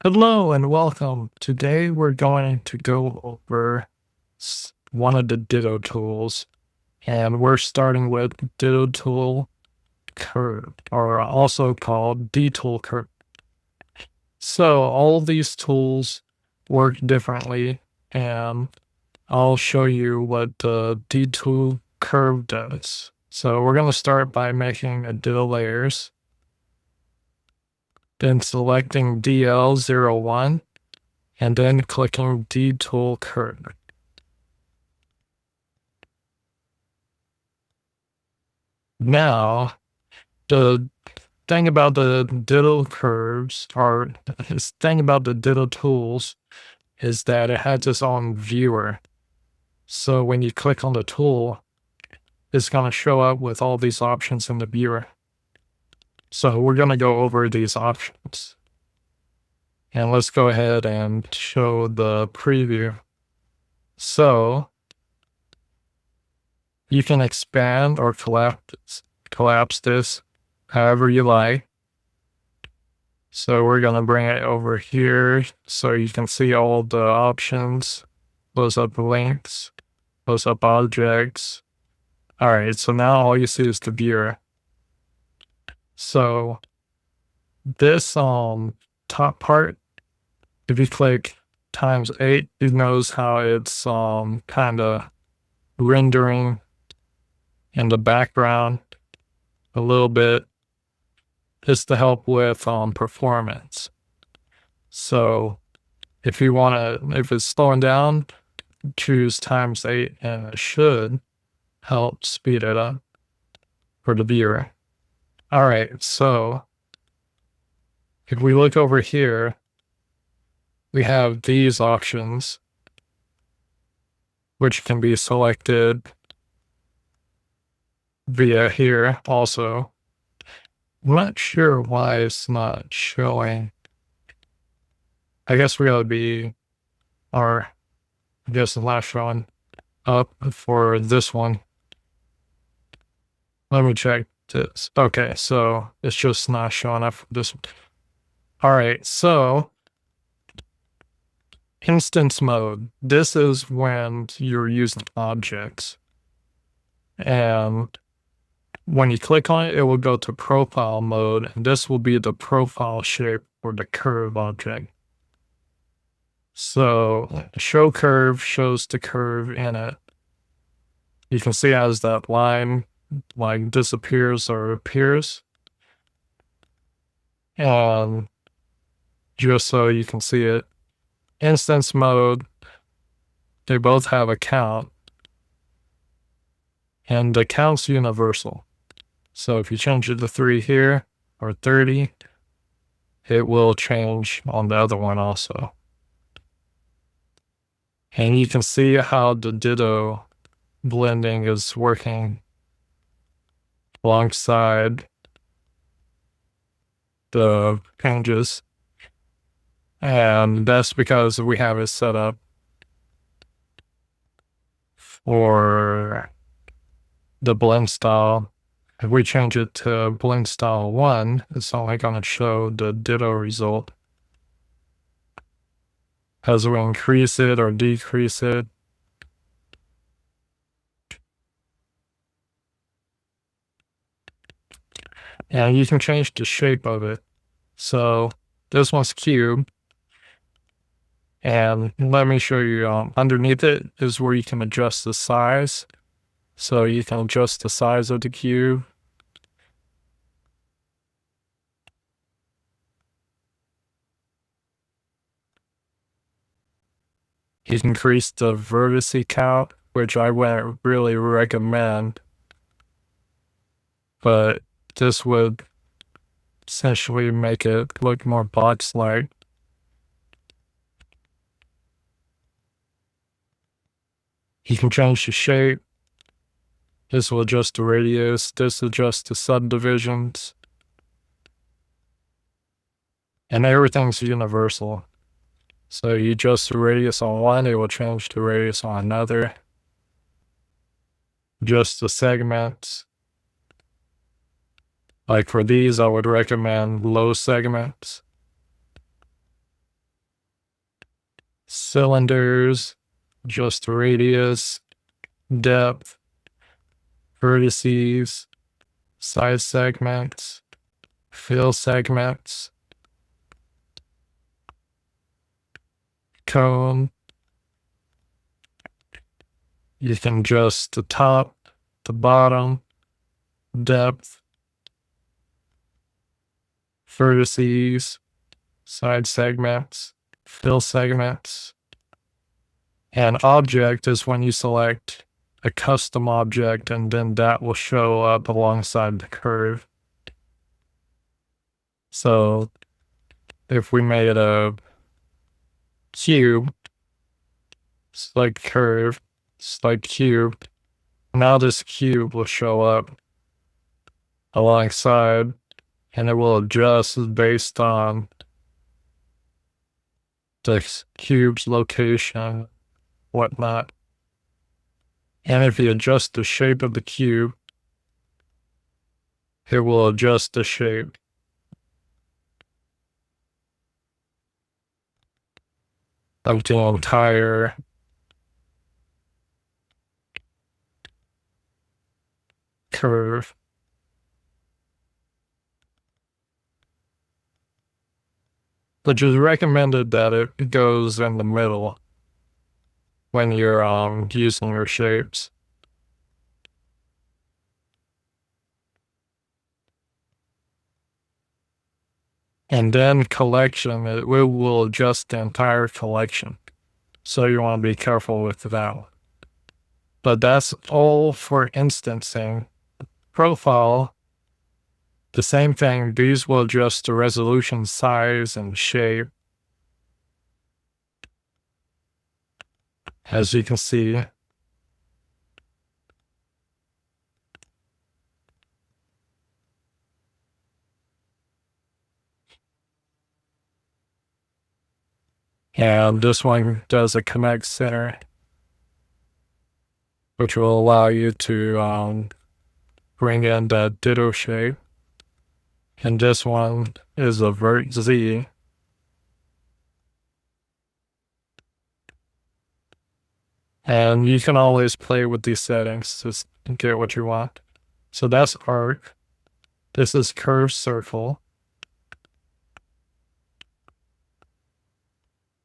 Hello and welcome. Today we're going to go over one of the Ditto tools, and we're starting with DTool Curve, or also called DTool Curve. So all of these tools work differently, and I'll show you what the DTool Curve does. So we're going to start by making a Ditto layers, then selecting DL01, and then clicking DTool Curve. Now, the thing about the Ditto curves, or the thing about the Ditto tools, is that it has its own viewer. So when you click on the tool, it's going to show up with all these options in the viewer. So we're going to go over these options. And let's go ahead and show the preview. So you can expand or collapse this however you like. So we're going to bring it over here so you can see all the options, close up links, close up objects. All right, so now all you see is the viewer. So this top part, if you click ×8, you notice how it's kind of rendering in the background a little bit. Is to help with performance. So if you want to, if it's slowing down, choose ×8 and it should help speed it up for the viewer. All right, so if we look over here, we have these options, which can be selected via here also. I'm not sure why it's not showing. I guess we gotta be, or I guess it's not showing up for this one. Let me check this. Okay, so it's just not showing up for this one. All right, so instance mode. This is when you're using objects. And when you click on it, it will go to profile mode, and this will be the profile shape for the curve object. So show curve shows the curve in it. You can see as that line like disappears or appears. And just so you can see it, instance mode, they both have a count, and the count's universal. So if you change it to 3 here or 30, it will change on the other one also. And you can see how the Ditto blending is working alongside the changes. And that's because we have it set up for the blend style. If we change it to blend style 1, it's only going to show the Ditto result. As we increase it or decrease it, and you can change the shape of it. So this one's cube. And let me show you, underneath it is where you can adjust the size. So you can adjust the size of the cube. You can increase the vertice count, which I wouldn't really recommend, but this would essentially make it look more box-like. You can change the shape. This will adjust the radius. This adjusts the subdivisions. And everything's universal. So you adjust the radius on one, it will change the radius on another. Adjust the segments. Like for these, I would recommend low segments. cylinders, just radius, depth, vertices, side segments, fill segments, cone. You can adjust the top, the bottom, depth, vertices, side segments, fill segments. And object is when you select a custom object and then that will show up alongside the curve. So if we made a cube, select curve, select cube, now this cube will show up alongside and it will adjust based on the cube's location, whatnot. And if you adjust the shape of the cube, it will adjust the shape. Of the entire curve. Which is recommended that it goes in the middle when you're using your shapes. And then collection, it will adjust the entire collection. So you want to be careful with that. But that's all for instancing. Profile, the same thing. These will adjust the resolution, size, and shape. As you can see. And this one does a connect center, which will allow you to bring in the Ditto shape. And this one is a vert Z. And you can always play with these settings to get what you want. So that's arc. This is curve circle.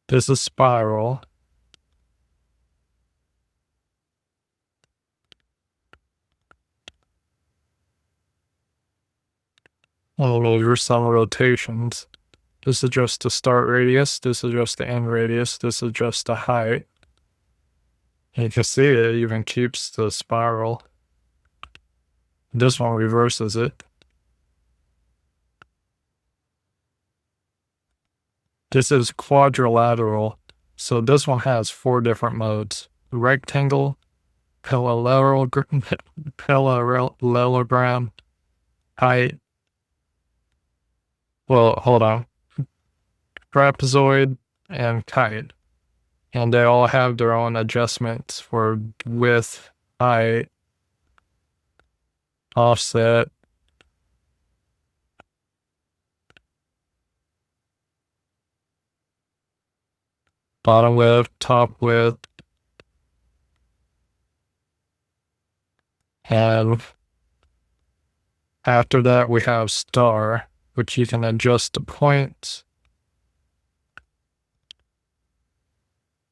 This is spiral. Oh, there's some rotations. This is just the start radius. This is just the end radius. This is just the height. And you can see it even keeps the spiral. This one reverses it. This is quadrilateral. So this one has 4 different modes. Rectangle, parallelogram, height. Well, hold on. Trapezoid and kite. And they all have their own adjustments for width, height, offset. Bottom width, top width. And after that, we have star, which you can adjust the points,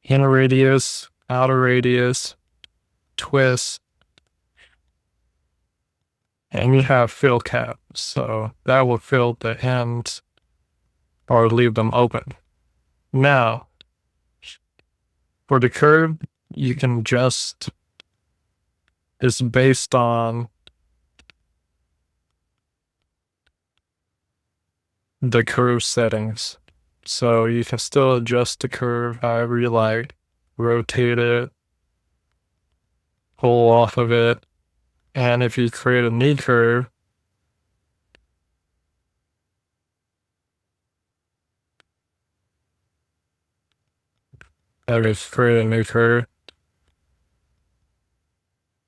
inner radius, outer radius, twist, and you have fill cap. So that will fill the ends or leave them open. Now, for the curve, you can adjust. It's based on the curve settings. So you can still adjust the curve however you like, rotate it, pull off of it, and if you create a new curve,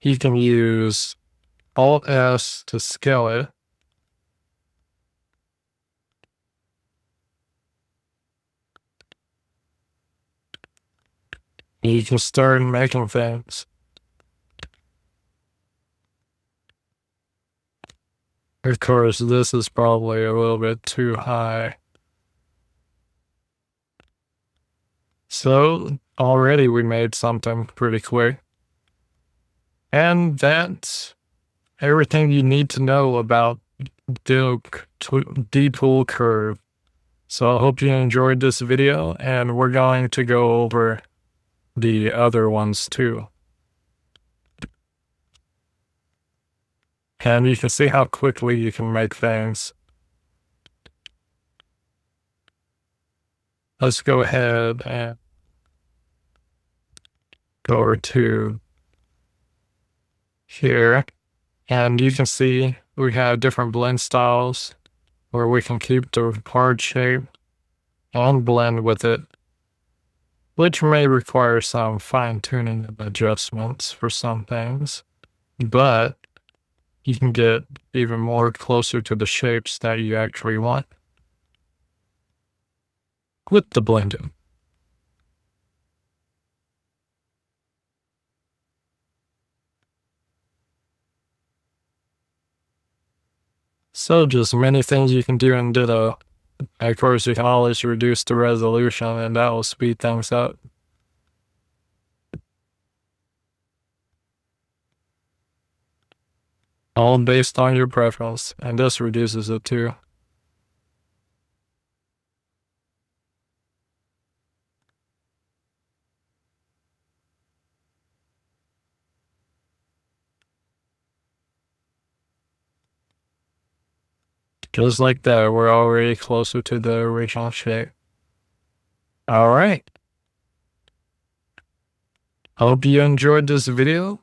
you can use Alt S to scale it. You can start making things. Of course, this is probably a little bit too high. So already we made something pretty quick. And that's everything you need to know about DTool Curve. So I hope you enjoyed this video, and we're going to go over the other ones too. And you can see how quickly you can make things. Let's go ahead and go over to here. And you can see we have different blend styles where we can keep the hard shape and blend with it, which may require some fine tuning and adjustments for some things, but you can get even more closer to the shapes that you actually want with the blending. So just many things you can do in Ditto. Of course, you can always reduce the resolution, and that will speed things up. All based on your preference, and this reduces it too. Just like that, we're already closer to the original shape. All right. Hope you enjoyed this video,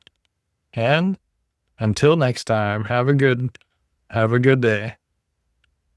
and until next time, have a good day.